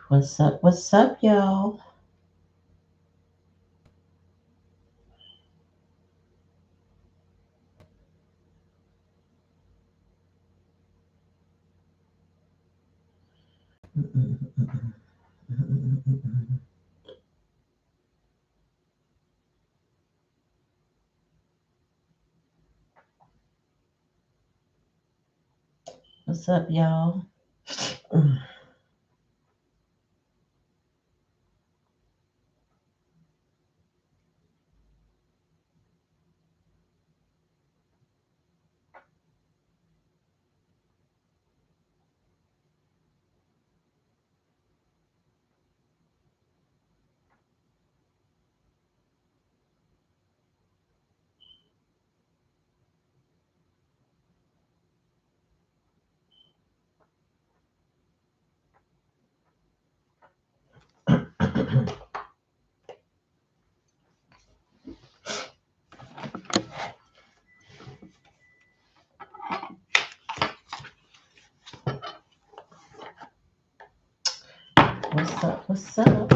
What's up? What's up, y'all? What's up, y'all? What's up? What's up?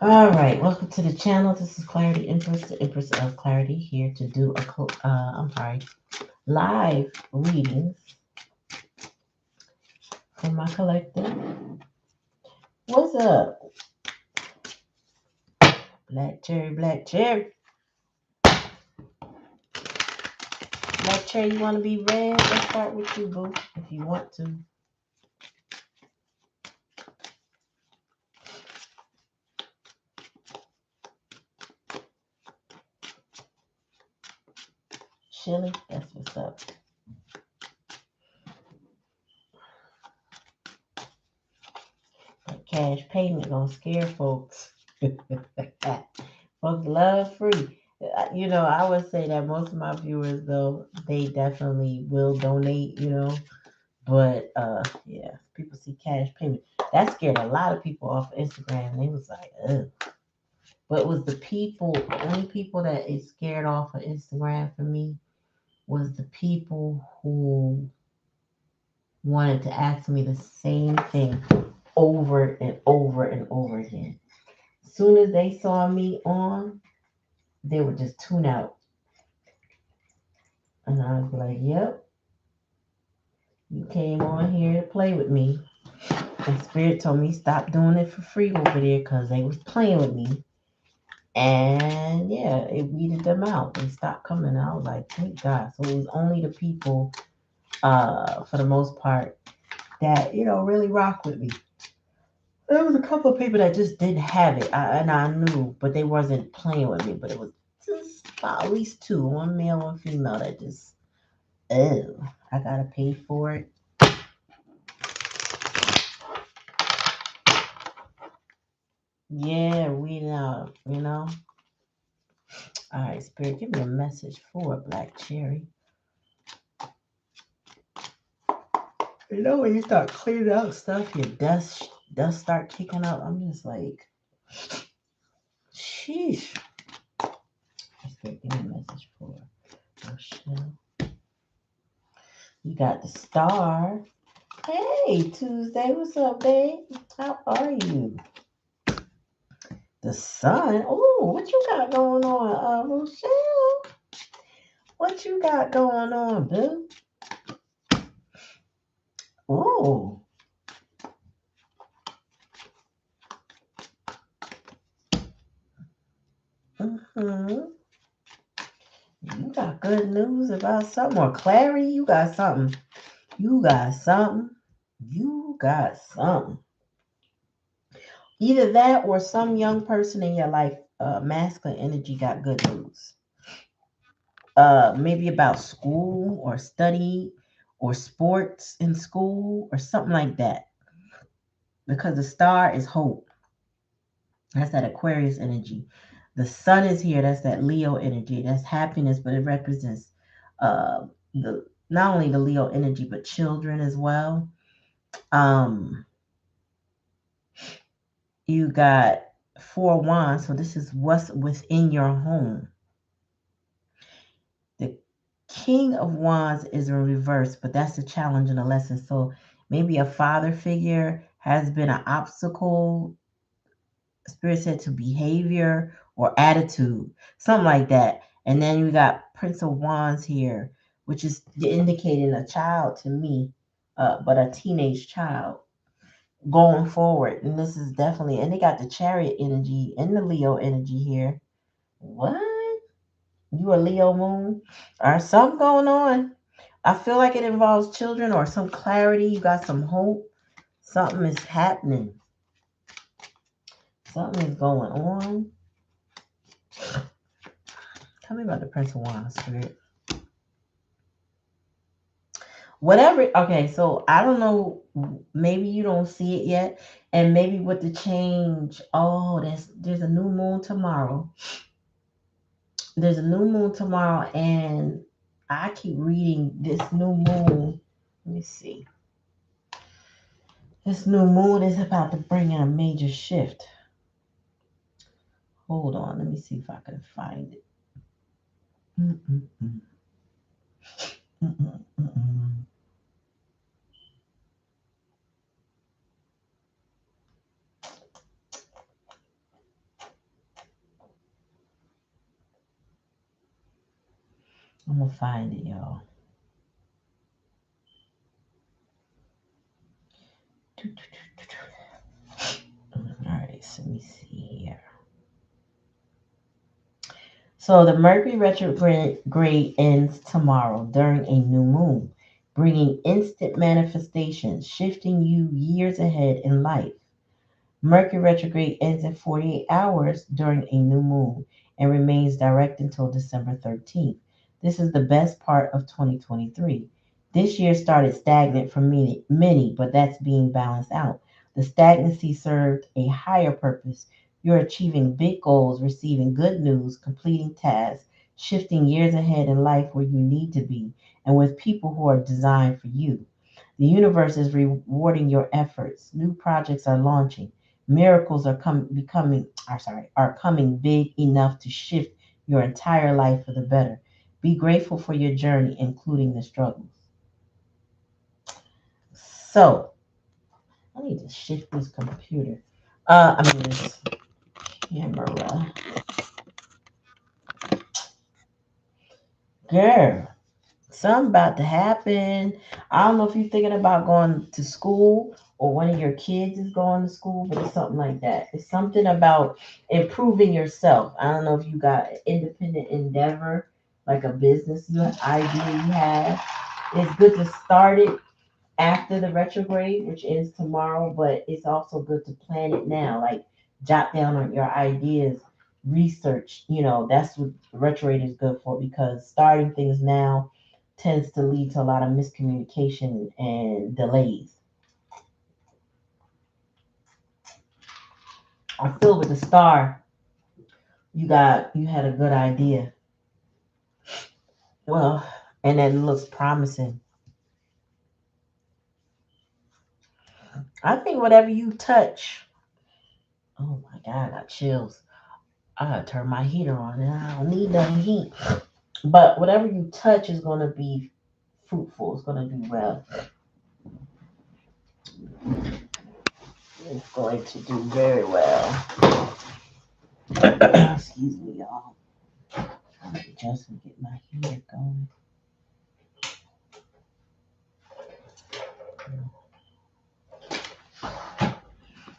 All right, welcome to the channel. This is Clarity Empress, the Empress of Clarity, here to do live readings for my collective. What's up, Black Cherry? Black Cherry, Black Cherry. You want to be red? Let's start with you, boo, if you want to. Chili, that's what's up. But cash payment gonna scare folks. Folks love free. I would say that most of my viewers, though, they definitely will donate, But yeah, people see cash payment. That scared a lot of people off Instagram. They was like, ugh. But it was the only people that is scared off of Instagram for me was the people who wanted to ask me the same thing over and over and over again. As soon as they saw me on, they would just tune out. And I was like, yep, you came on here to play with me. And Spirit told me stop doing it for free over there because they was playing with me. And yeah, it weeded them out. They stopped coming. I was like, thank God. So it was only the people, for the most part, that, really rock with me. There was a couple of people that just didn't have it. And I knew, but they wasn't playing with me. But it was just about at least two, one male, one female, that just, oh, I gotta pay for it. Yeah, we know. All right, Spirit, give me a message for Black Cherry. When you start cleaning out stuff, your dust start kicking up. I'm just like, sheesh. Spirit, give me a message for Rochelle. You got the star. Hey, Tuesday, what's up, babe? How are you? The sun. Oh, what you got going on, Rochelle? What you got going on, boo? Oh. Mm-hmm. You got good news about something, or clarity? You got something. You got something. You got something. Either that or some young person in your life, masculine energy, got good news. Maybe about school or study or sports in school or something like that. Because the star is hope. That's that Aquarius energy. The sun is here. That's that Leo energy. That's happiness, but it represents the not only the Leo energy but children as well. Um, you got four wands, so this is what's within your home. The King of Wands is in reverse, but that's a challenge and a lesson. So maybe a father figure has been an obstacle, Spirit said, to behavior or attitude, something like that. And then you got Prince of Wands here, which is indicating a child to me, but a teenage child going forward. And this is definitely, and they got the Chariot energy and the Leo energy here. What? You a Leo moon? Or something going on? I feel like it involves children or some clarity. You got some hope. Something is happening. Something is going on. Tell me about the Prince of Wands, Spirit. Whatever. Okay, so I don't know. Maybe you don't see it yet, and maybe with the change. Oh, there's a new moon tomorrow. There's a new moon tomorrow, and I keep reading this new moon. Let me see. This new moon is about to bring in a major shift. Hold on, let me see if I can find it. Mm-mm-mm. Mm-mm-mm. I'm gonna find it, y'all. All right, so let me see here. So the Mercury retrograde ends tomorrow during a new moon, bringing instant manifestations, shifting you years ahead in life. Mercury retrograde ends in 48 hours during a new moon and remains direct until December 13th. This is the best part of 2023. This year started stagnant for many, but that's being balanced out. The stagnancy served a higher purpose. You're achieving big goals, receiving good news, completing tasks, shifting years ahead in life where you need to be, and with people who are designed for you. The universe is rewarding your efforts. New projects are launching. Miracles are coming big enough to shift your entire life for the better. Be grateful for your journey, including the struggles. So I need to shift this computer. This camera. Girl, something about to happen. I don't know if you're thinking about going to school or one of your kids is going to school, but it's something like that. It's something about improving yourself. I don't know if you got an independent endeavor, like a business idea you have. It's good to start it after the retrograde, which ends tomorrow, but it's also good to plan it now. Like jot down on your ideas, research. That's what retrograde is good for, because starting things now tends to lead to a lot of miscommunication and delays. I feel with the star, you had a good idea. Well, and it looks promising. I think whatever you touch, oh my God, I got chills. I gotta turn my heater on, and I don't need no heat. But whatever you touch is going to be fruitful. It's going to do well. It's going to do very well. Excuse me, y'all. I'm just gonna get my heater going.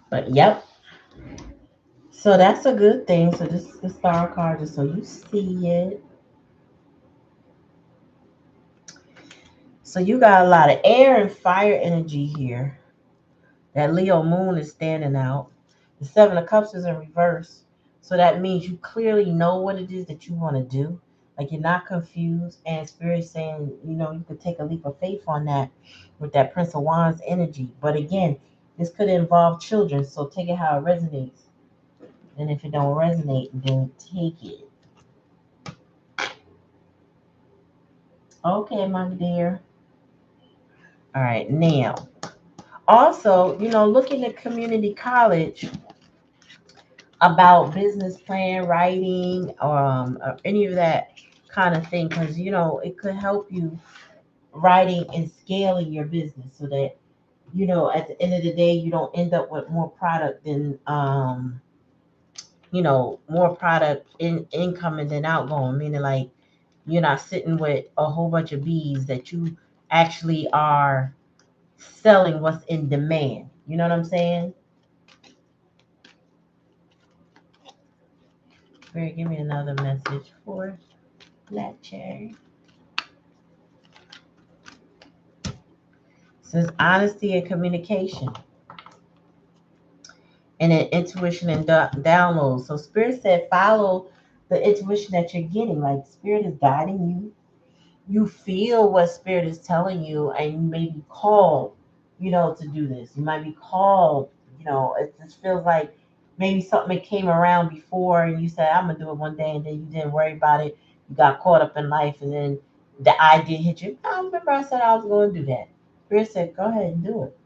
But yep. So that's a good thing. So this is the star card, just so you see it. So you got a lot of air and fire energy here. That Leo moon is standing out. The Seven of Cups is in reverse. So that means you clearly know what it is that you want to do. Like you're not confused. And Spirit saying, you could take a leap of faith on that with that Prince of Wands energy. But again, this could involve children. So take it how it resonates. And if it don't resonate, then take it. Okay, my dear. All right, now. Also, looking at community college about business plan writing, or any of that. kind of thing, because you know it could help you writing and scaling your business so that you know at the end of the day you don't end up with more product than you know, more product in incoming than outgoing, meaning like you're not sitting with a whole bunch of bees that you actually are selling what's in demand. You know what I'm saying? Spirit, give me another message for Black Cherry. It says honesty and communication. And then intuition and downloads. So Spirit said follow the intuition that you're getting. Like Spirit is guiding you. You feel what Spirit is telling you, and you may be called, you know, to do this. You might be called, you know, it just feels like maybe something that came around before and you said, I'm gonna do it one day, and then you didn't worry about it. You got caught up in life, and then the idea hit you. I remember I said I was going to do that. Spirit said, go ahead and do it.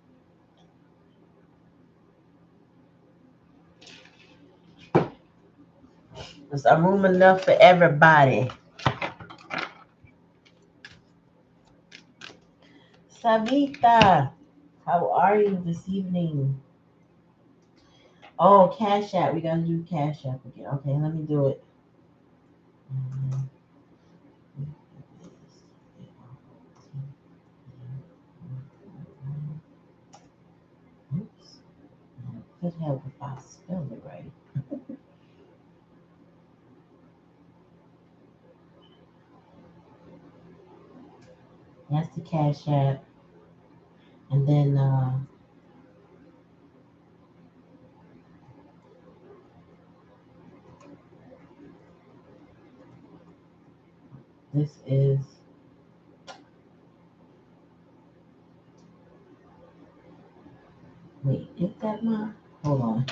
There's a room enough for everybody. Savita, how are you this evening? Oh, Cash App. We gotta do Cash App again. Okay, let me do it. Oops. Could help if I spelled it right. That's the Cash App. And then this is wait, is that my hold on.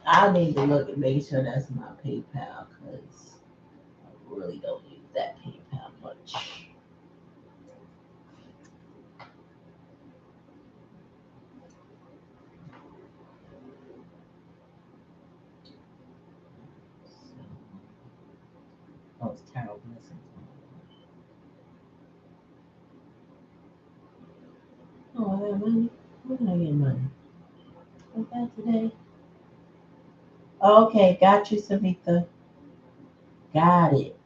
I need to look and make sure that's my PayPal because I really don't use that PayPal much. Oh, it's Carol Blessings. Oh, I got money. Where did I get money? Was that today? Okay, got you, Savita. Got it.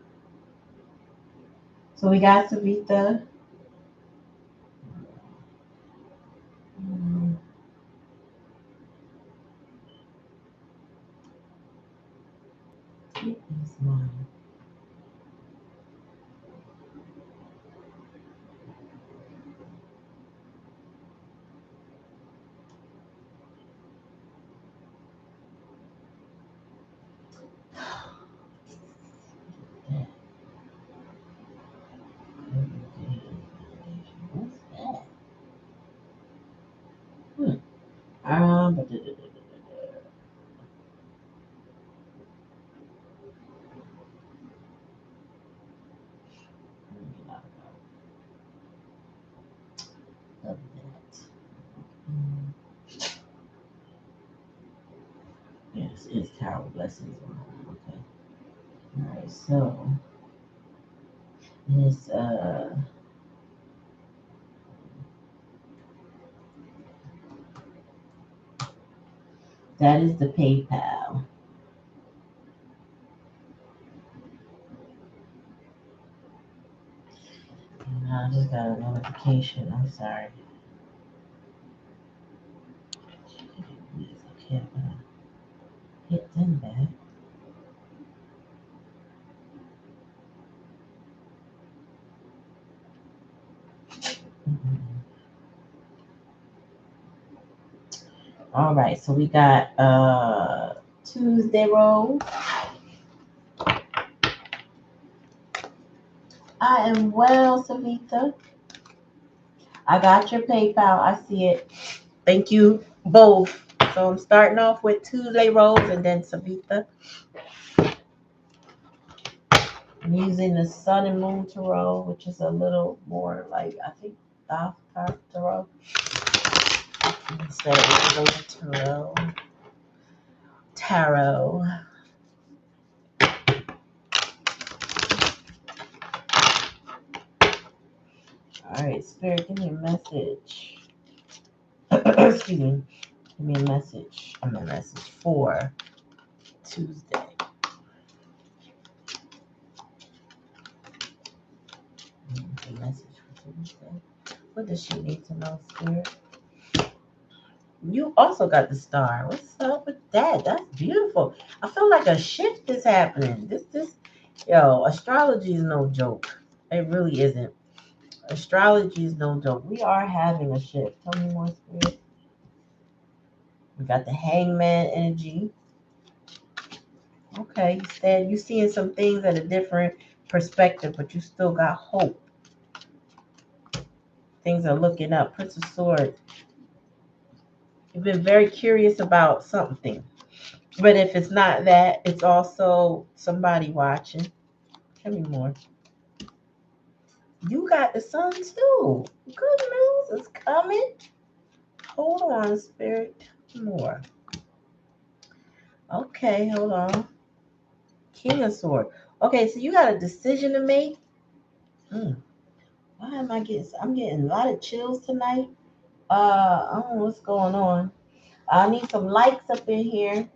So we got Savita. Mm, it is mine. What's that? Hmm. But of that. Mm, yes, it's Tower Blessings. Okay. All right. So this that is the PayPal. And I just got a notification. I'm sorry. Okay, I'm gonna hit them back. Mhm. All right, so we got Tuesday roll. I am well, Savita. I got your PayPal. I see it. Thank you both. So I'm starting off with Tuesday rolls and then Savita. I'm using the Sun and Moon Tarot, which is a little more like I think Dark Tarot instead of regular Tarot. Tarot. All right, Spirit, give me a message. Excuse me. Give me a message. I'm a message for Tuesday. A message for Tuesday. What does she need to know, Spirit? You also got the star. What's up with that? That's beautiful. I feel like a shift is happening. Astrology is no joke. It really isn't. Astrology is no joke. We are having a shift. Tell me more, Spirit. We got the hangman energy. Okay, you seeing some things at a different perspective, but you still got hope. Things are looking up. Prince of Swords. You've been very curious about something. But if it's not that, it's also somebody watching. Tell me more. You got the sun too. Good news is coming. Hold on, Spirit. More. Okay, hold on. King of Swords. Okay, so you got a decision to make. Why am I getting? I'm getting a lot of chills tonight. I don't know what's going on. I need some likes up in here.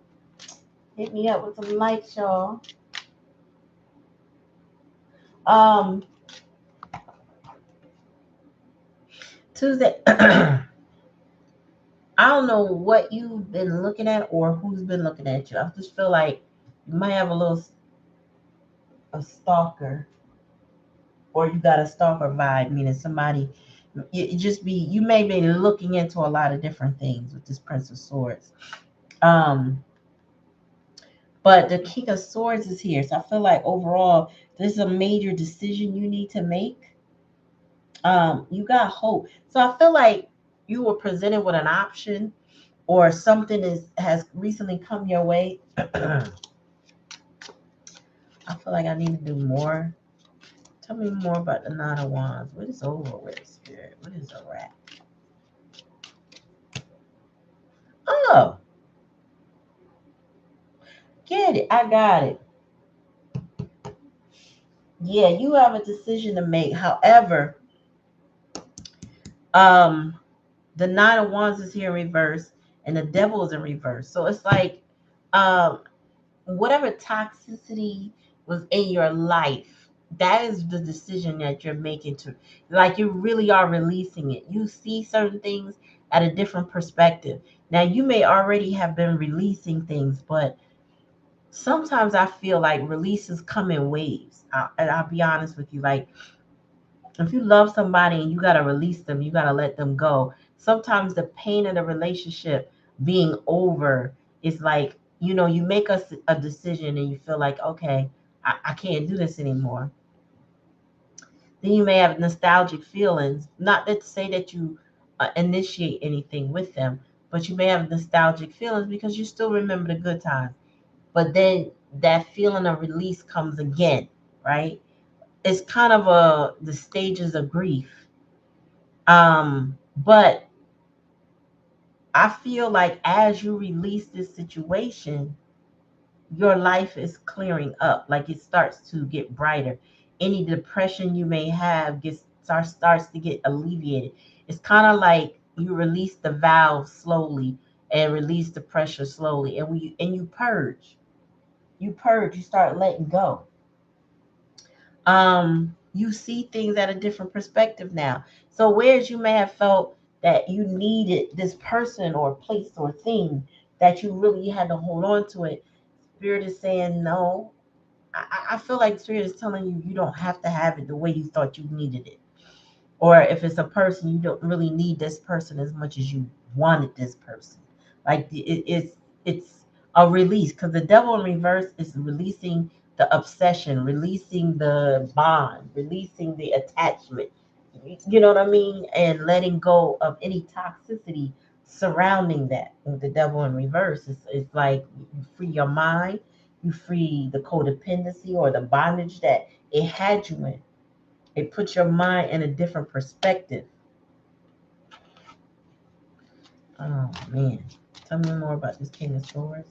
Hit me up with some likes, y'all. Tuesday. I don't know what you've been looking at or who's been looking at you. I just feel like you might have a stalker, or you got a stalker vibe, meaning somebody. You may be looking into a lot of different things with this Prince of Swords. But the King of Swords is here, so I feel like overall there's a major decision you need to make. You got hope, so I feel like you were presented with an option or something has recently come your way. I feel like I need to do more. Tell me more about the Nine of Wands. What is over with, Spirit? What is a rat? Oh, get it. I got it. Yeah, you have a decision to make. However, the Nine of Wands is here in reverse and the Devil is in reverse. So it's like whatever toxicity was in your life, that is the decision that you're making to, like, you really are releasing it. You see certain things at a different perspective. Now, you may already have been releasing things, but sometimes I feel like releases come in waves. And I'll be honest with you, like, if you love somebody and you got to release them, you got to let them go. Sometimes the pain of the relationship being over is like, you make a decision and you feel like, okay, I can't do this anymore. Then you may have nostalgic feelings, not to say that you initiate anything with them, but you may have nostalgic feelings because you still remember the good times. But then that feeling of release comes again, right? It's kind of the stages of grief. But I feel like as you release this situation, your life is clearing up. Like, it starts to get brighter. Any depression you may have starts to get alleviated. It's kind of like you release the valve slowly and release the pressure slowly, and you purge. You start letting go. You see things at a different perspective now. So whereas you may have felt that you needed this person or place or thing, that you really had to hold on to it, Spirit is saying no. I feel like Spirit is telling you you don't have to have it the way you thought you needed it. Or if it's a person, you don't really need this person as much as you wanted this person. Like, it's a release, because the Devil in reverse is releasing the obsession, releasing the bond, releasing the attachment. You know what I mean? And letting go of any toxicity surrounding that. With the Devil in reverse, it's like you free your mind, you free the codependency or the bondage that it had you in. It puts your mind in a different perspective. Oh man. Tell me more about this King of Swords.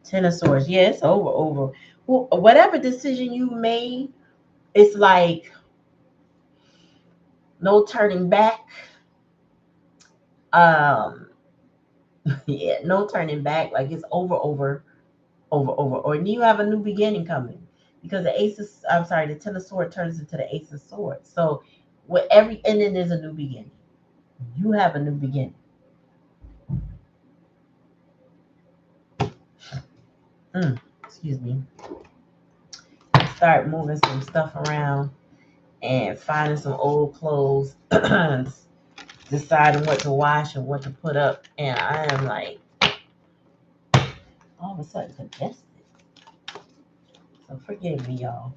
Ten of Swords. Yeah, it's over. Well, whatever decision you made, It's like no turning back. Um, yeah, no turning back. Like it's over. Or you have a new beginning coming because the 10 of Swords turns into the Ace of Swords. So with every ending, there's a new beginning. You have a new beginning. Excuse me. Start moving some stuff around and finding some old clothes, deciding what to wash and what to put up. And I am like, all of a sudden congested. So forgive me, y'all.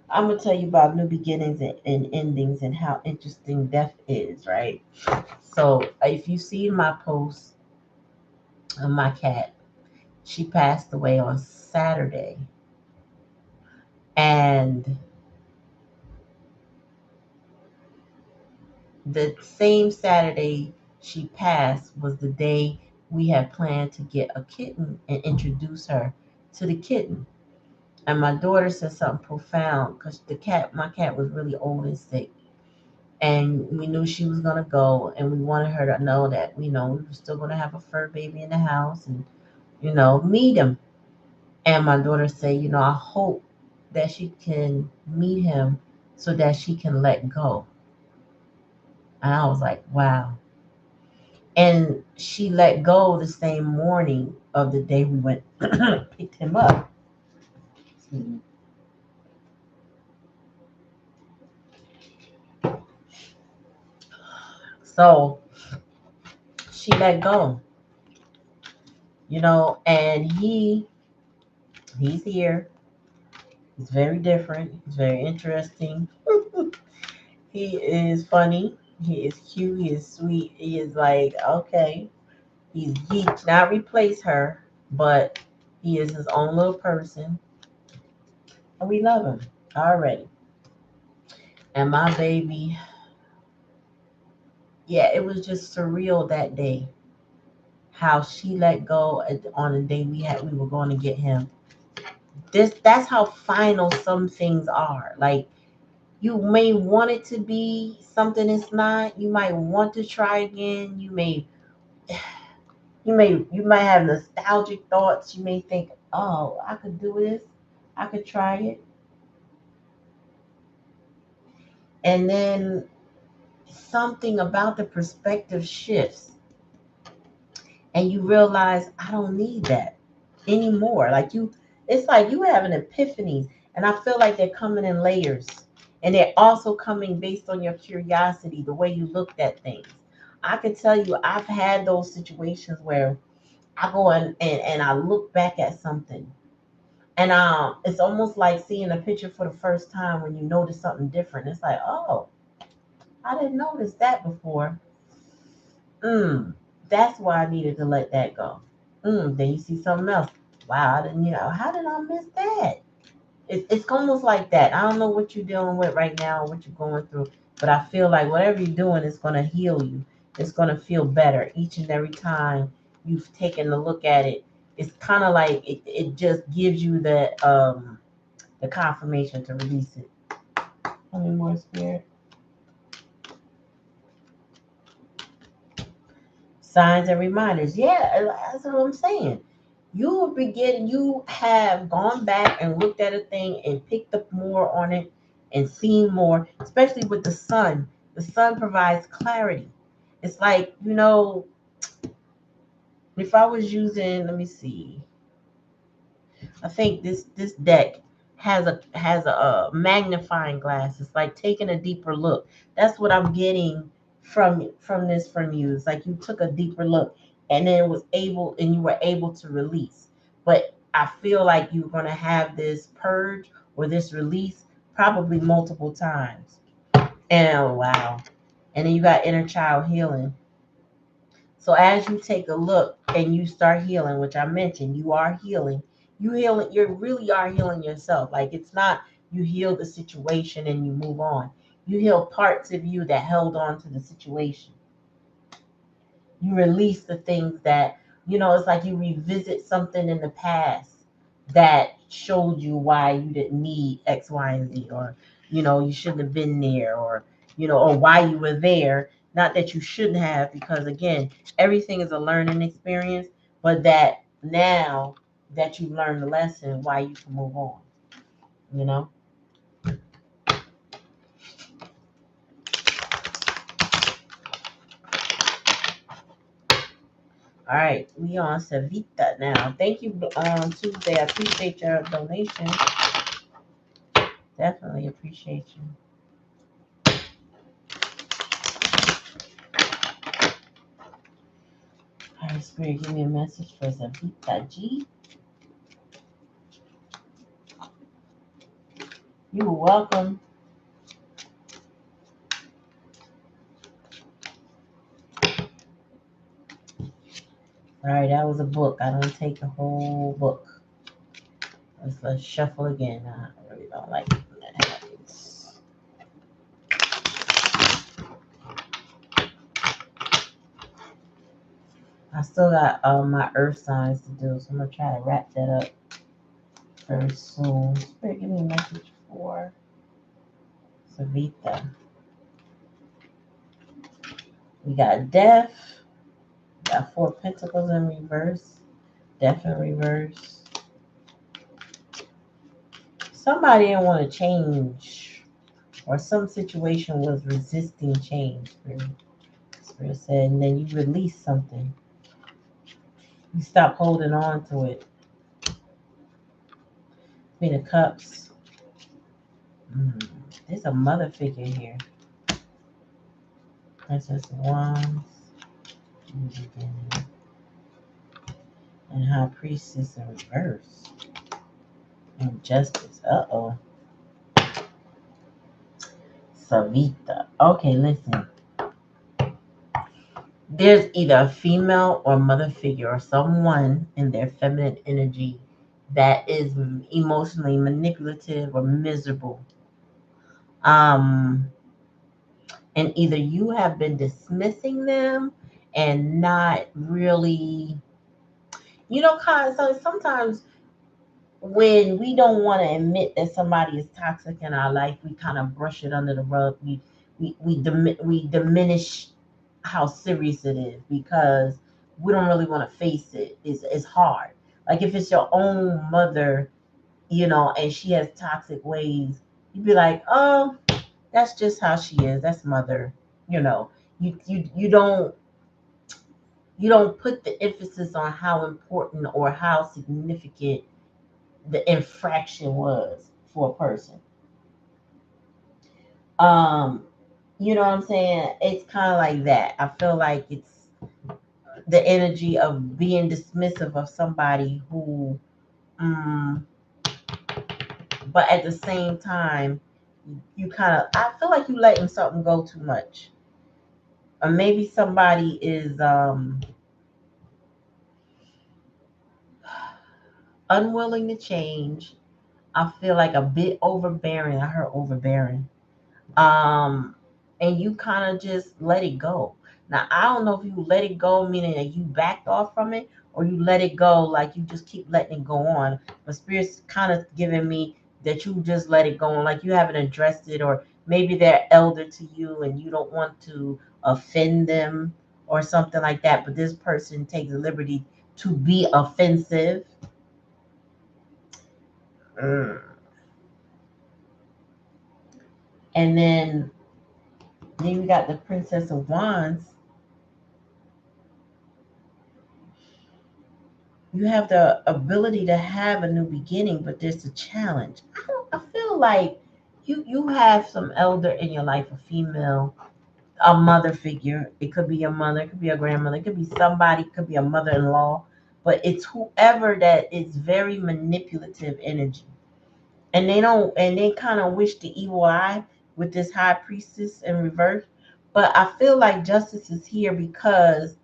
I'm gonna tell you about new beginnings and endings and how interesting death is, right? So if you see my post of my cat, she passed away on Saturday, and the same Saturday she passed was the day we had planned to get a kitten and introduce her to the kitten. And my daughter said something profound because my cat was really old and sick. And we knew she was gonna go, and we wanted her to know that we were still gonna have a fur baby in the house, and meet him. And my daughter said, I hope that she can meet him so that she can let go. And I was like, wow. And she let go the same morning of the day we went picked him up. So she let go, and he's here. He's very different. He's very interesting. He is funny. He is cute. He is sweet. He is like, okay. He cannot replace her, but he is his own little person. And we love him already. And my baby, yeah, it was just surreal that day. How she let go on the day we were going to get him. That's how final some things are. Like you may want it to be something it's not. You might want to try again. You might have nostalgic thoughts. You may think, oh, I could do this. I could try it. And then something about the perspective shifts and you realize I don't need that anymore. It's like you have an epiphany, and I feel like they're coming in layers, and they're also coming based on your curiosity, the way you looked at things. I can tell you, I've had those situations where I go and I look back at something, and it's almost like seeing a picture for the first time when you notice something different. It's like, oh, I didn't notice that before. Mm, that's why I needed to let that go. Then you see something else. Wow, I didn't, how did I miss that? It's almost like that. I don't know what you're dealing with right now, what you're going through, but I feel like whatever you're doing is going to heal you. It's going to feel better each and every time you've taken a look at it. It's kind of like it just gives you the confirmation to release it. Tell me more, spirit. Signs and reminders. Yeah, that's what I'm saying. You have gone back and looked at a thing and picked up more on it and seen more, especially with the sun. The sun provides clarity. It's like, if I was using, let me see, I think this deck has a magnifying glass. It's like taking a deeper look. That's what I'm getting from you. It's like you took a deeper look and then you were able to release. But I feel like you're gonna have this purge or this release probably multiple times. And oh, wow. And then you got inner child healing. So as you take a look and you start healing, which I mentioned, you are healing. You really are healing yourself. Like it's not you heal the situation and you move on. You heal parts of you that held on to the situation. You release the things that, it's like you revisit something in the past that showed you why you didn't need X, Y, and Z, or you shouldn't have been there, or or why you were there. Not that you shouldn't have, because again, everything is a learning experience, but that now that you've learned the lesson, why you can move on. You know. All right, we on Savita now. Thank you, Tuesday. I appreciate your donation. Definitely appreciate you. All right, Spirit, give me a message for Savita G. You're welcome. All right, that was a book. I don't take the whole book. Let's shuffle again. I really don't like it when that happens. I still got my earth signs to do, so I'm gonna try to wrap that up very soon. Spirit, give me a message for Savita. We got death. Got 4 Pentacles in reverse. Death in reverse. Somebody didn't want to change, or some situation was resisting change. Spirit said, and then you release something. You stop holding on to it. Queen of Cups. There's a mother figure here. Princess of Wands. And High Priestess in reverse. And Justice. Uh-oh. Savita. Okay, listen. There's either a female or mother figure or someone in their feminine energy that is emotionally manipulative or miserable. And either you have been dismissing them and not really, so sometimes when we don't want to admit that somebody is toxic in our life, we kind of brush it under the rug. We diminish how serious it is because we don't really want to face it. It's hard. Like if it's your own mother, and she has toxic ways, you'd be like, oh, that's just how she is. That's mother. You know, you don't put the emphasis on how important or how significant the infraction was for a person. Um, you know what I'm saying? It's kind of like that. I feel like it's the energy of being dismissive of somebody who, um, but at the same time, you kind of, I feel like you letting something go too much. Or maybe somebody is unwilling to change. I feel like a bit overbearing. I heard overbearing. um, and you kind of just let it go. Now, I don't know if you let it go, meaning that you backed off from it, or you let it go like you just keep letting it go on. But Spirit's kind of giving me that you just let it go on, like you haven't addressed it, or maybe they're elder to you and you don't want to offend them or something like that. But this person takes the liberty to be offensive. Mm. And then we got the Princess of Wands. You have the ability to have a new beginning, but there's a challenge. I feel like you have some elder in your life, a female, a mother figure. It could be a mother, it could be a grandmother, it could be somebody, it could be a mother-in-law, but it's whoever that is very manipulative energy. And they kind of wish the evil eye with this high priestess in reverse. But I feel like justice is here because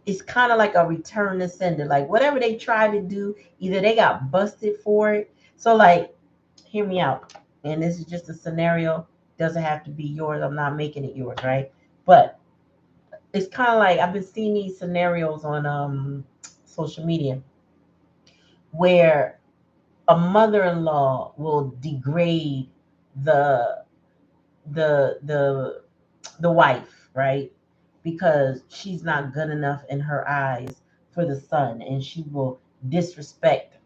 it's kind of like a return to sender. Like whatever they try to do, either they got busted for it. So like, hear me out. And this is just a scenario. Doesn't have to be yours. I'm not making it yours, right? But it's kind of like I've been seeing these scenarios on social media where a mother-in-law will degrade the the the wife, right? Because she's not good enough in her eyes for the son, and she will disrespect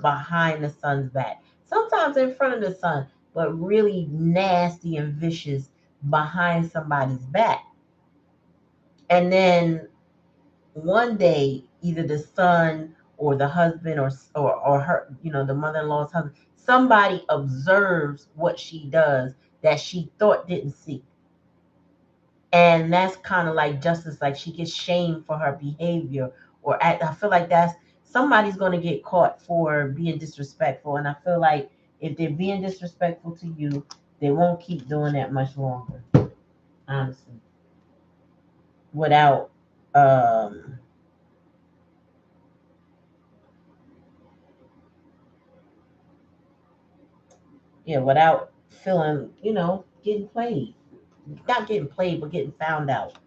behind the son's back. Sometimes in front of the son, but really nasty and vicious behind somebody's back. And then one day, either the son or the husband or her, the mother-in-law's husband, somebody observes what she does that she thought didn't see. And that's kind of like justice, like she gets shamed for her behavior. I feel like that's somebody's going to get caught for being disrespectful, and I feel like if they're being disrespectful to you, they won't keep doing that much longer, honestly, without um without feeling, getting played, not getting played, but getting found out.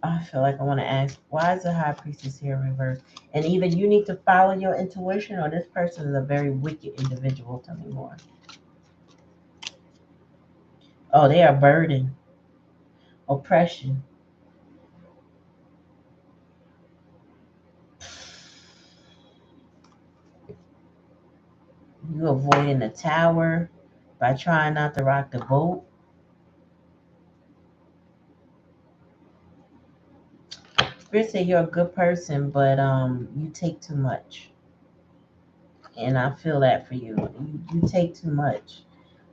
I feel like I want to ask, why is the high priestess here in reverse? And either you need to follow your intuition, or this person is a very wicked individual. Tell me more. Oh, they are burden, oppression. You avoiding the tower by trying not to rock the boat. Spirit say you're a good person, but you take too much, and I feel that for you. You take too much,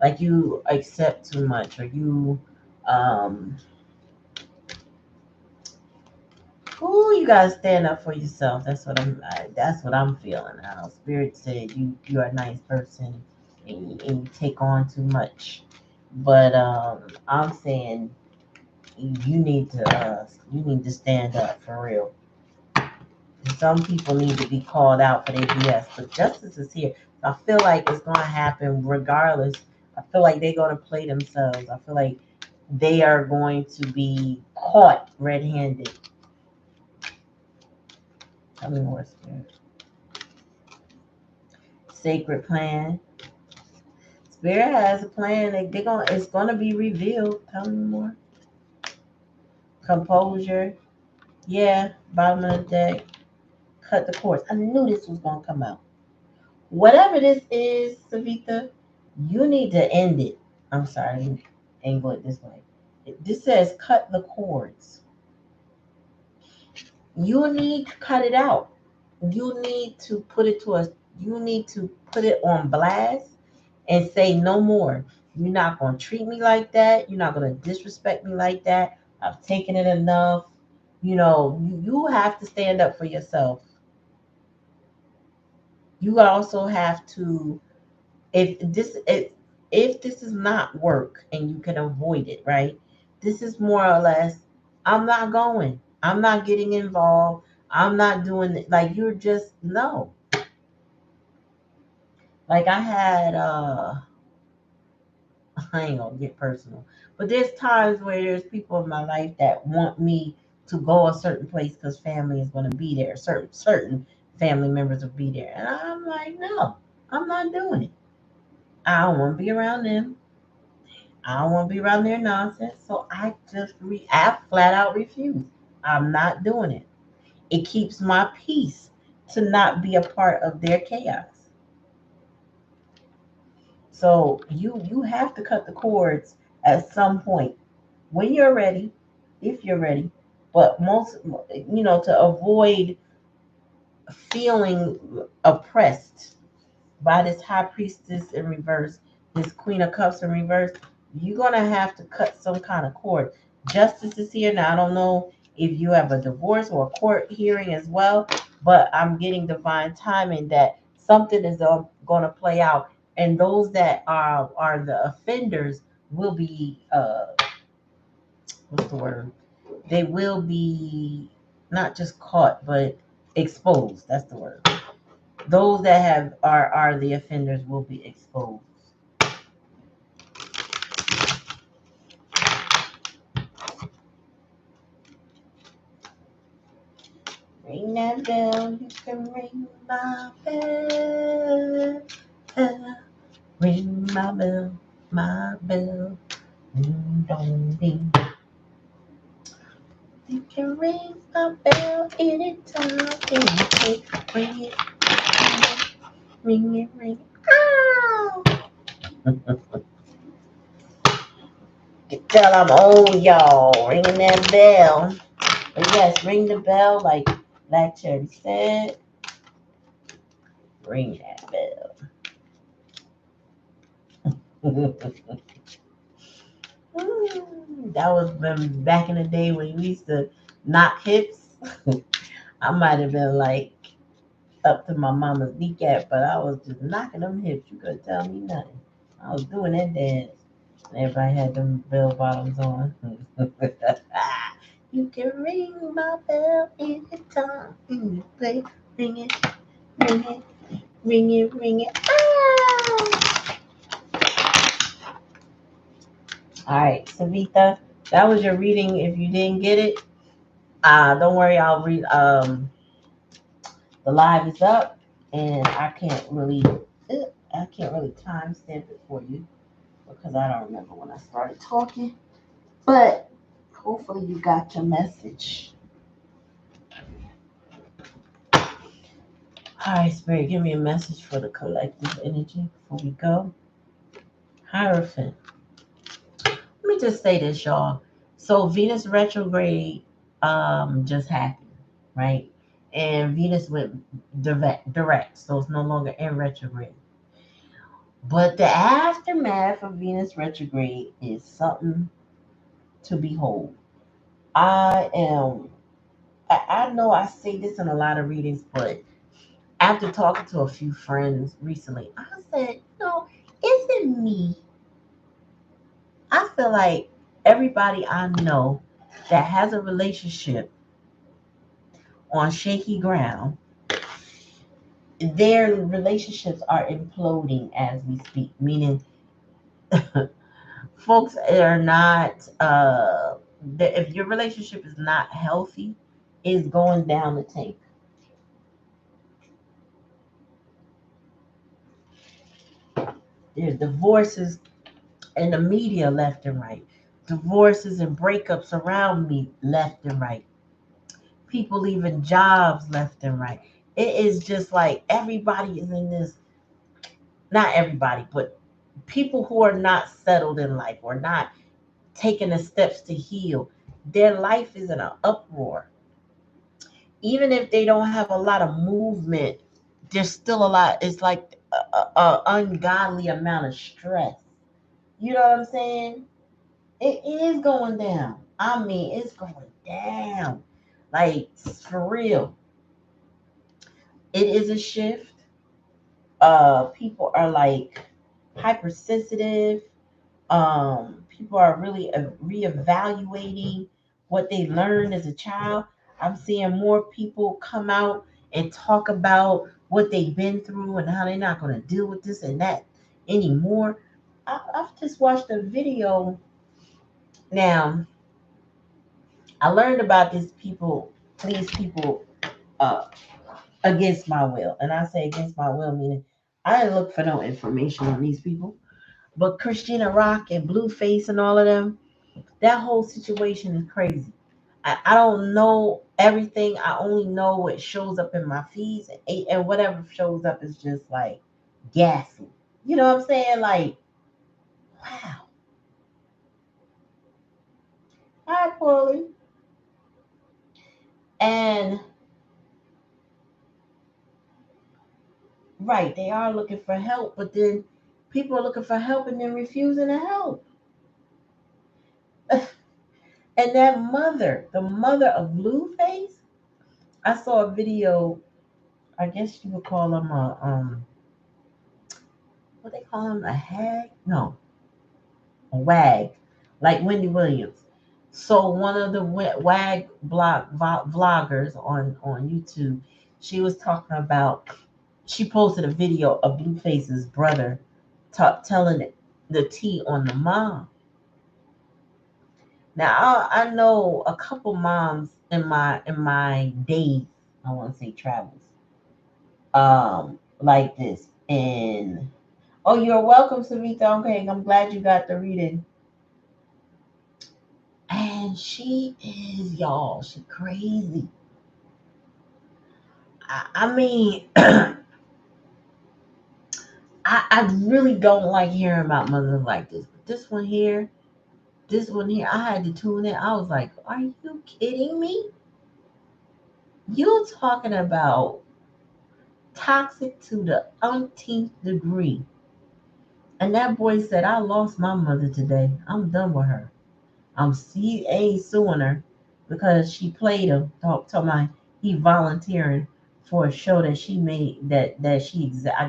like you accept too much, or you um Ooh, you gotta stand up for yourself. That's what I'm feeling now. Spirit said you're a nice person, and you take on too much. But I'm saying you need to stand up for real. Some people need to be called out for their BS, but justice is here. I feel like it's gonna happen regardless. I feel like they're gonna play themselves. I feel like they are going to be caught red-handed. Tell me more, Spirit. Sacred plan. Spirit has a plan. It's gonna be revealed. Tell me more. Composure. Yeah, bottom of the deck. Cut the cords. I knew this was gonna come out. Whatever this is, Savita, you need to end it. I'm sorry, angle it this way. This says cut the cords. You need to cut it out. You need to put it to us. You need to put it on blast and say no more. You're not going to treat me like that. You're not going to disrespect me like that. I've taken it enough. You have to stand up for yourself. You also have to, if this is not work and you can avoid it, right? This is more or less, I'm not going. I'm not getting involved. I'm not doing it. Like you're just no. Like I had I ain't gonna get personal, but there's times where there's people in my life that want me to go a certain place because family is gonna be there. Certain family members will be there, and I'm like, no, I'm not doing it. I don't want to be around them. I don't want to be around their nonsense. So I flat out refuse. I'm not doing it. It keeps my peace to not be a part of their chaos. So you have to cut the cords at some point when you're ready, if you're ready. But most, to avoid feeling oppressed by this high priestess in reverse, this queen of cups in reverse, you're gonna have to cut some kind of cord. Justice is here now. I don't know if you have a divorce or a court hearing as well, but I'm getting divine timing that something is going to play out, and those that are the offenders will be what's the word? They will be not just caught, but exposed. That's the word. Those that are the offenders will be exposed. Ring that bell, you can ring my bell. Ring my bell, my bell. Ding dong ding. You can ring my bell anytime. Ring it, ring it, ring it. Ow! You can tell I'm old, y'all. Ringing that bell. But yes, ring the bell like Black Cherry said. Ring that bell. That was when back in the day when we used to knock hips. I might have been like up to my mama's kneecap, but I was just knocking them hips. You couldn't tell me nothing. I was doing that dance. Everybody had them bell bottoms on. You can ring my bell anytime. Play, ring it, ring it, ring it, ring it. Ah! All right, Savita, that was your reading. If you didn't get it, don't worry. I'll read. The live is up, and I can't really timestamp it for you because I don't remember when I started talking. But hopefully, you got your message. All right, Spirit, give me a message for the collective energy before we go. Hierophant. Let me just say this, y'all. So Venus retrograde just happened, right? And Venus went direct, so it's no longer in retrograde. But the aftermath of Venus retrograde is something to behold. I am. I know I say this in a lot of readings, but after talking to a few friends recently, I said, is it me? I feel like everybody I know that has a relationship on shaky ground, their relationships are imploding as we speak, meaning folks are not, if your relationship is not healthy, is going down the tank. There's divorces in the media left and right, divorces and breakups around me left and right, people leaving jobs left and right. It is just like everybody is in this, not everybody, but people who are not settled in life or not taking the steps to heal. Their life is in an uproar. Even if they don't have a lot of movement, there's still a lot. It's like a ungodly amount of stress. You know what I'm saying? It is going down. I mean, it's going down. Like for real. It is a shift. People are like hypersensitive. People are really reevaluating what they learned as a child. I'm seeing more people come out and talk about what they've been through and how they're not going to deal with this and that anymore. I've just watched a video. Now, I learned about these people uh, against my will. And I say against my will, meaning I didn't look for no information on these people. But Christina Rock and Blueface and all of them, that whole situation is crazy. I don't know everything. I only know what shows up in my feeds, and whatever shows up is just like gassy. You know what I'm saying? Like, wow. Hi, Paulie. And right, they are looking for help, but then people are looking for help and then refusing to help. And that mother, the mother of Blueface, I saw a video. I guess you would call him a what they call him, a hag? No, a wag, like Wendy Williams. So one of the wag vloggers on YouTube, she was talking about. She posted a video of Blueface's brother telling the tea on the mom. Now I know a couple moms in my day I want to say travels. Like this. And oh, you're welcome, Savita. Okay, I'm glad you got the reading. And she is, y'all, she crazy. I mean, I really don't like hearing about mothers like this. But this one here, I had to tune in. I was like, are you kidding me? You're talking about toxic to the umpteenth degree. And that boy said, I lost my mother today. I'm done with her. Ain't suing her because she played him. Talk my he volunteering for a show that she made I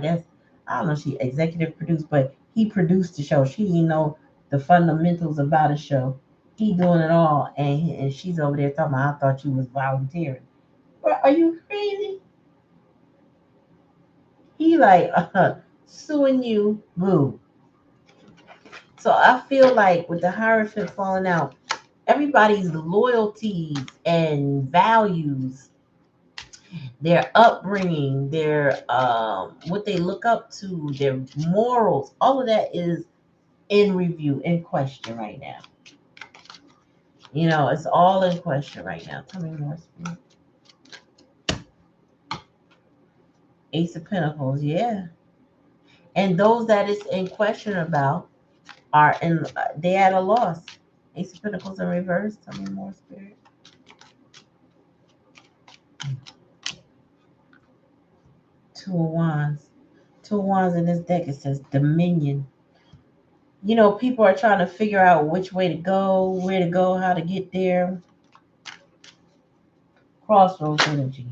guess I don't know if she executive produced, but he produced the show. She didn't know the fundamentals about a show. He doing it all, and she's over there talking about, I thought you was volunteering. What, are you crazy? He like suing you, boo. So I feel like with the Hierophant falling out, everybody's loyalties and values, their upbringing, their what they look up to, their morals, all of that is in review, in question right now. You know, it's all in question right now. Tell me more, Spirit. Ace of Pentacles, yeah. And those that it's in question about are in they at a loss. Ace of Pentacles in reverse. Tell me more, Spirit. Two of Wands. Two of Wands in this deck, it says Dominion. You know, people are trying to figure out which way to go, where to go, how to get there. Crossroads energy.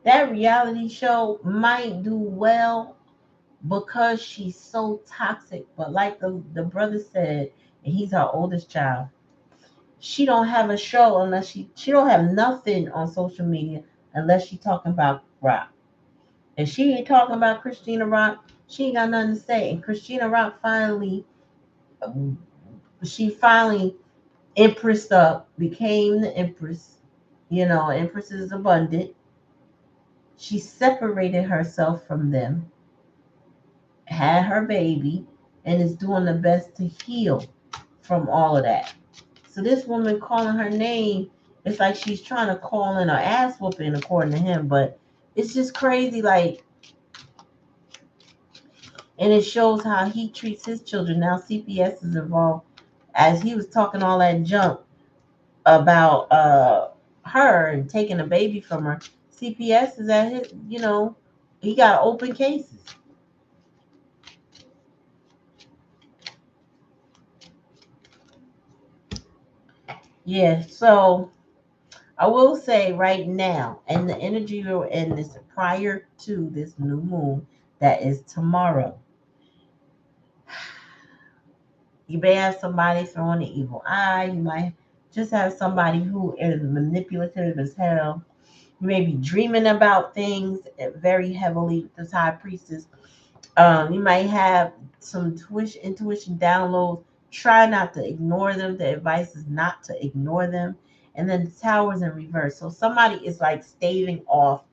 That reality show might do well because she's so toxic. But like the brother said, and he's our oldest child, she don't have a show unless she don't have nothing on social media unless she talking about rock. If she ain't talking about Christina Rock, she ain't got nothing to say. And Christina Rock finally empressed up, became the empress. You know, empress is abundant. She separated herself from them, had her baby, and is doing the best to heal from all of that. So this woman calling her name, it's like she's trying to call in her ass whooping according to him, but it's just crazy. Like, and it shows how he treats his children. Now CPS is involved as he was talking all that junk about her and taking a baby from her. CPS is at his, he got open cases. Yeah, so I will say right now, and the energy we're in this prior to this new moon that is tomorrow, you may have somebody throwing an evil eye. You might just have somebody who is manipulative as hell. You may be dreaming about things very heavily with this high priestess. You might have some intuition downloads. Try not to ignore them. The advice is not to ignore them. And then the tower's in reverse. So somebody is like staving off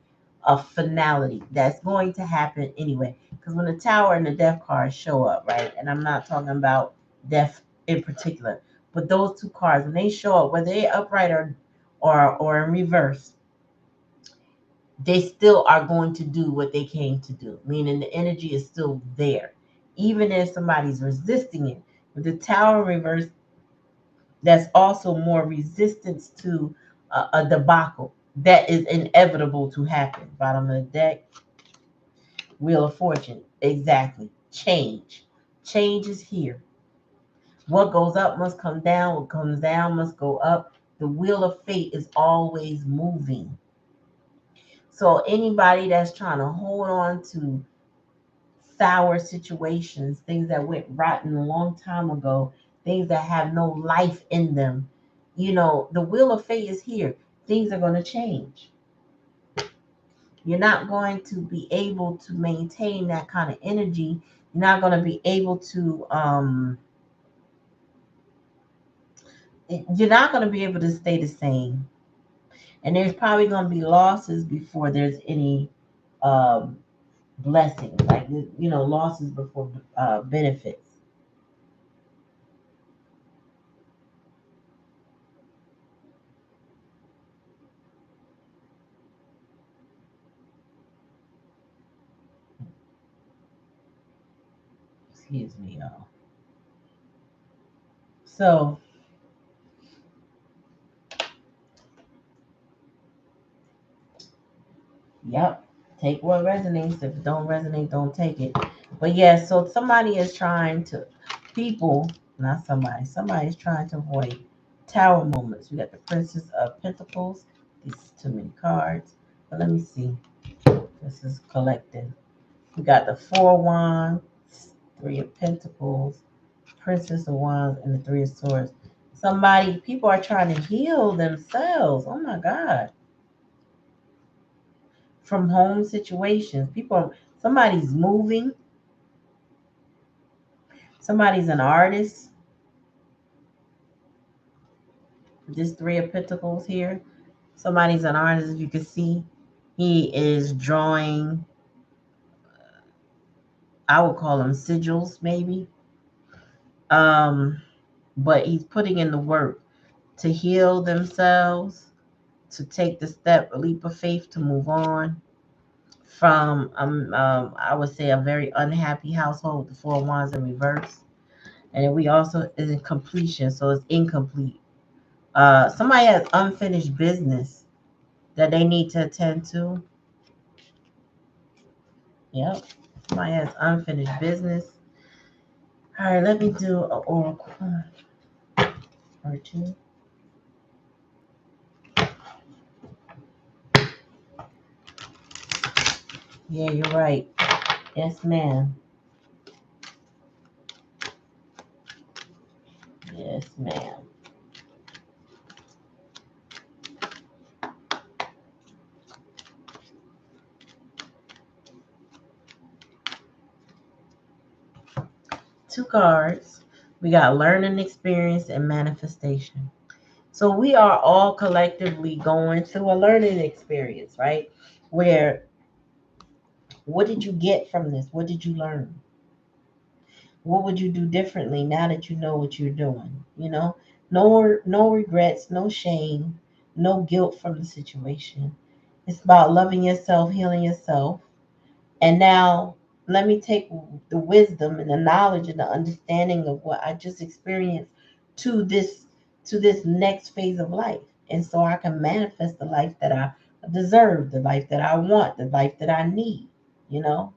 a finality that's going to happen anyway. Because when the tower and the death cards show up, right? And I'm not talking about death in particular, but those two cards, when they show up, whether they're upright or in reverse, they still are going to do what they came to do, meaning the energy is still there, even if somebody's resisting it. With the tower reverse, that's also more resistance to a debacle that is inevitable to happen. Bottom of the deck, Wheel of Fortune, exactly. Change is here. What goes up must come down. What comes down must go up. The wheel of fate is always moving. So anybody that's trying to hold on to sour situations, things that went rotten a long time ago, things that have no life in them, the wheel of fate is here. Things are going to change. You're not going to be able to maintain that kind of energy. You're not going to be able to you're not going to be able to stay the same. And there's probably going to be losses before there's any um, blessings, like, losses before benefits. Excuse me, y'all. So, yep, take what resonates. If it don't resonate, don't take it. But yeah, so somebody is trying to, people, not somebody is trying to avoid tower moments. We got the Princess of Pentacles. These too many cards. But let me see. This is collecting. We got the Four of Wands, Three of Pentacles, Princess of Wands, and the Three of Swords. People are trying to heal themselves. Oh my God. From home situations. Somebody's moving. Somebody's an artist. This Three of Pentacles here. Somebody's an artist, as you can see. He is drawing, I would call them sigils, maybe. Um, but he's putting in the work to heal themselves, to take the step, a leap of faith to move on from, I would say, a very unhappy household, the Four of Wands in reverse. And then we also is in completion, so it's incomplete. Somebody has unfinished business that they need to attend to. Yep. Somebody has unfinished business. All right, let me do an oracle or two. Yeah, you're right. Yes, ma'am. Yes, ma'am. Two cards. We got learning experience and manifestation. So we are all collectively going through a learning experience, right? Where, what did you get from this? What did you learn? What would you do differently now that you know what you're doing? No regrets, no shame, no guilt from the situation. It's about loving yourself, healing yourself. And now let me take the wisdom and the knowledge and the understanding of what I just experienced to this next phase of life. And so I can manifest the life that I deserve, the life that I want, the life that I need, you know?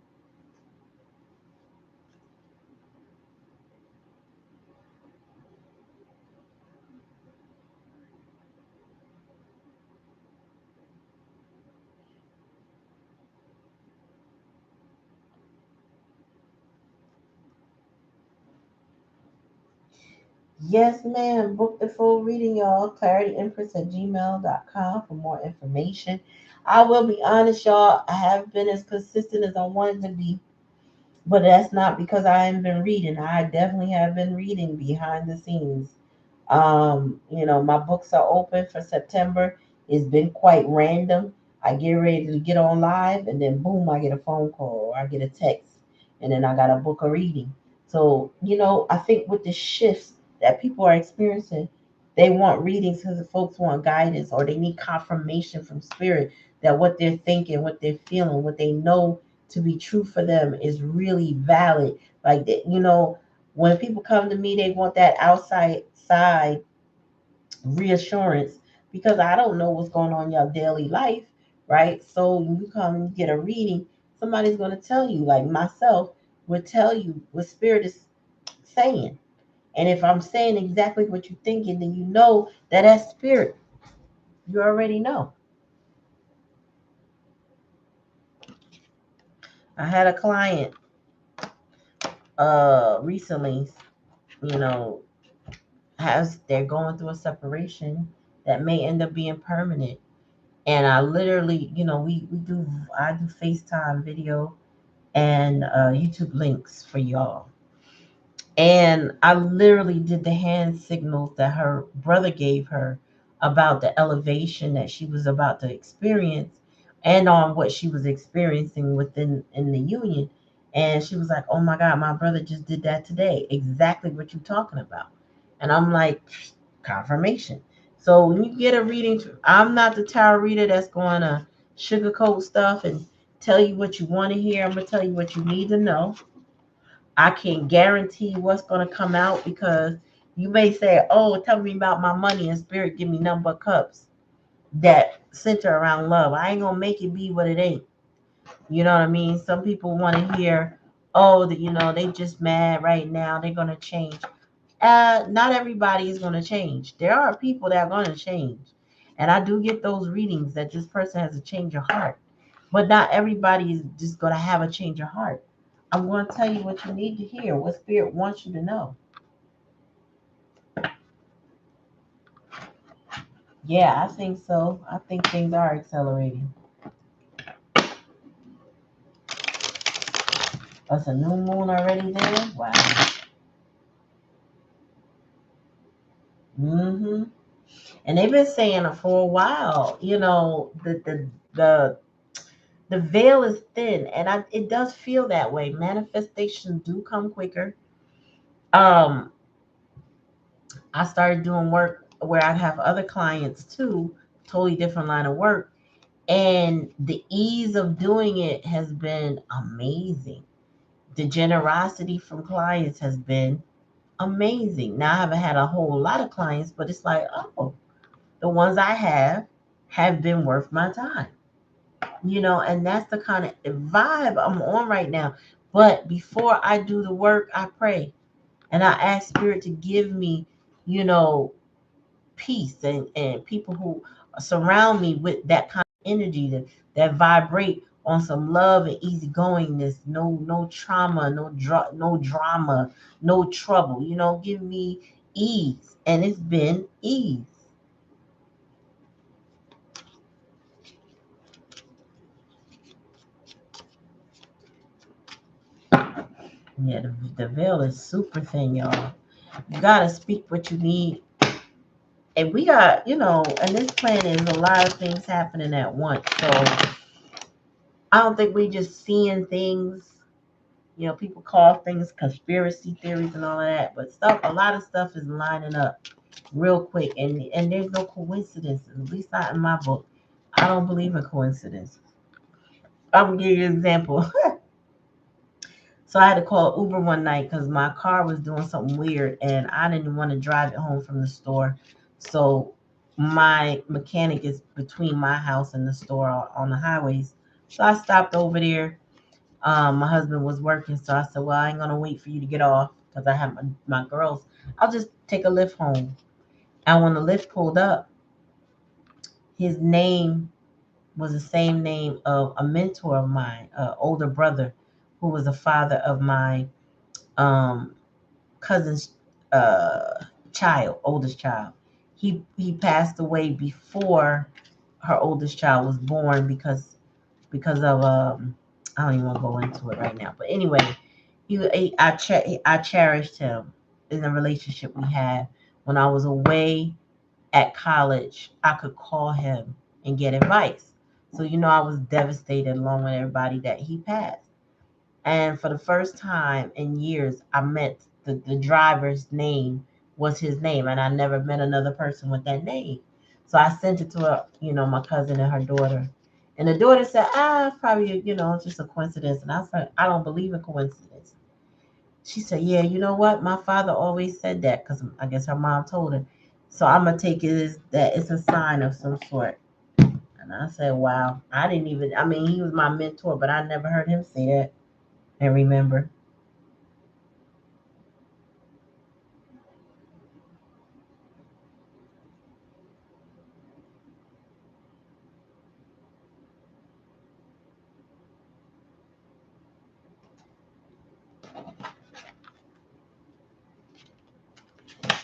Yes, ma'am. Book the full reading, y'all. ClarityEmpress@gmail.com for more information. I will be honest, y'all. I haven't been as consistent as I wanted to be, but that's not because I haven't been reading. I definitely have been reading behind the scenes. My books are open for September. It's been quite random. I get ready to get on live, and then boom, I get a phone call or I get a text, and then I got a book a reading. So, I think with the shifts that people are experiencing, they want readings because the folks want guidance or they need confirmation from spirit that what they're thinking, what they're feeling, what they know to be true for them is really valid. Like that, when people come to me, they want that outside side reassurance because I don't know what's going on in your daily life, right? So when you come and get a reading, somebody's going to tell you, like myself, would tell you what spirit is saying. And if I'm saying exactly what you're thinking, then you know that's spirit. You already know. I had a client recently, you know, they're going through a separation that may end up being permanent. And I literally, I do FaceTime video and YouTube links for y'all. And I literally did the hand signals that her brother gave her about the elevation that she was about to experience and on what she was experiencing within in the union. And she was like, "Oh my God, my brother just did that today. Exactly what you're talking about." And I'm like, confirmation. So when you get a reading, I'm not the tarot reader that's going to sugarcoat stuff and tell you what you want to hear. I'm going to tell you what you need to know. I can't guarantee what's going to come out because you may say, "Oh, tell me about my money," and spirit give me number cups that center around love. I ain't going to make it be what it ain't. You know what I mean? Some people want to hear, "Oh, that they just mad right now. They're going to change." Not everybody is going to change. There are people that are going to change. And I do get those readings that this person has a change of heart. But not everybody is just going to have a change of heart. I'm going to tell you what you need to hear, what spirit wants you to know. Yeah, I think so. I think things are accelerating. That's a new moon already there? Wow. Hmm. And they've been saying it for a while. The veil is thin, and it does feel that way. Manifestations do come quicker. Um, I started doing work where I have other clients too, totally different line of work, and the ease of doing it has been amazing. The generosity from clients has been amazing. Now I haven't had a whole lot of clients, but it's like, oh, the ones I have been worth my time. And that's the kind of vibe I'm on right now. But before I do the work, I pray and I ask spirit to give me, you know, peace and people who surround me with that kind of energy that vibrate on some love and easygoingness, no trauma, no drama, no trouble. Give me ease, and it's been ease. Yeah, the veil is super thin, y'all. You gotta speak what you need. And we got, and this plan is a lot of things happening at once. So I don't think we just seeing things. People call things conspiracy theories and all of that, but a lot of stuff is lining up real quick, and there's no coincidences. At least not in my book. I don't believe in coincidences. I'm gonna give you an example. So I had to call Uber one night because my car was doing something weird and I didn't want to drive it home from the store. So my mechanic is between my house and the store on the highways. So I stopped over there. My husband was working, so I said, "Well, I ain't gonna wait for you to get off because I have my girls. I'll just take a lift home." And when the lift pulled up, his name was the same name of a mentor of mine, an older brother, who was the father of my um cousin's child, oldest child. He passed away before her oldest child was born because of I don't even want to go into it right now. But anyway, I cherished him in the relationship we had. When I was away at college, I could call him and get advice. So I was devastated along with everybody that he passed. And for the first time in years, I met the driver's name was his name, and I never met another person with that name. So I sent it to my cousin and her daughter. And the daughter said, it's probably, it's just a coincidence. And I said, I don't believe in coincidence. She said, yeah, you know what? My father always said that because I guess her mom told her. So I'm going to take it as that it's a sign of some sort. And I said, wow, I mean, he was my mentor, but I never heard him say that and remember.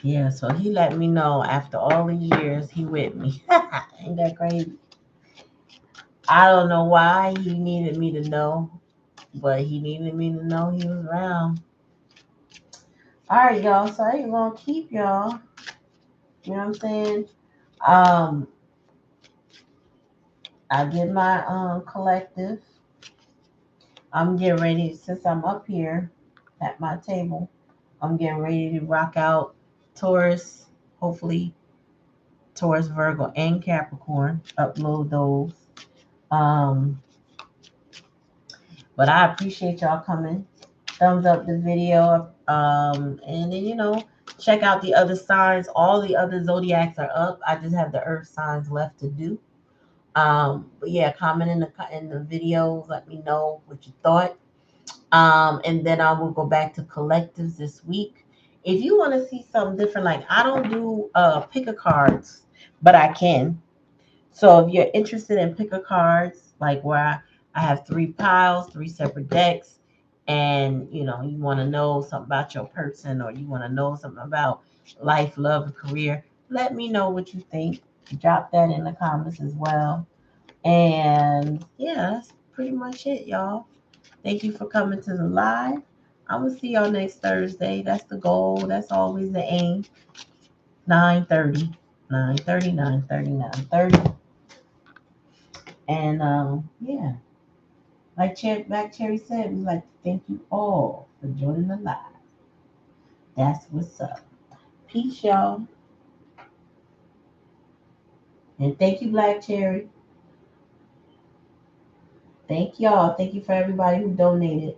Yeah, so he let me know after all these years he with me. Ain't that crazy? I don't know why he needed me to know, but he needed me to know he was around. All right, y'all. So I ain't gonna keep y'all. You know what I'm saying? Um, I did my collective. I'm getting ready since I'm up here at my table. I'm getting ready to rock out Taurus, hopefully Taurus, Virgo, and Capricorn. Upload those. Um, but I appreciate y'all coming. Thumbs up the video. And then check out the other signs. All the other zodiacs are up. I just have the earth signs left to do. But yeah, comment in the videos. Let me know what you thought. And then I will go back to collectives this week. If you want to see something different, like I don't do pick a cards, but I can. So if you're interested in pick a cards, like where I have three piles, three separate decks, and you want to know something about your person or you want to know something about life, love, and career, let me know what you think. Drop that in the comments as well. And yeah, that's pretty much it, y'all. Thank you for coming to the live. I will see y'all next Thursday. That's the goal. That's always the aim. 9:30. 9:30, 9:30, 9:30. And yeah, like Black Cherry said, we'd like to thank you all for joining the live. That's what's up. Peace, y'all. And thank you, Black Cherry. Thank y'all. Thank you for everybody who donated.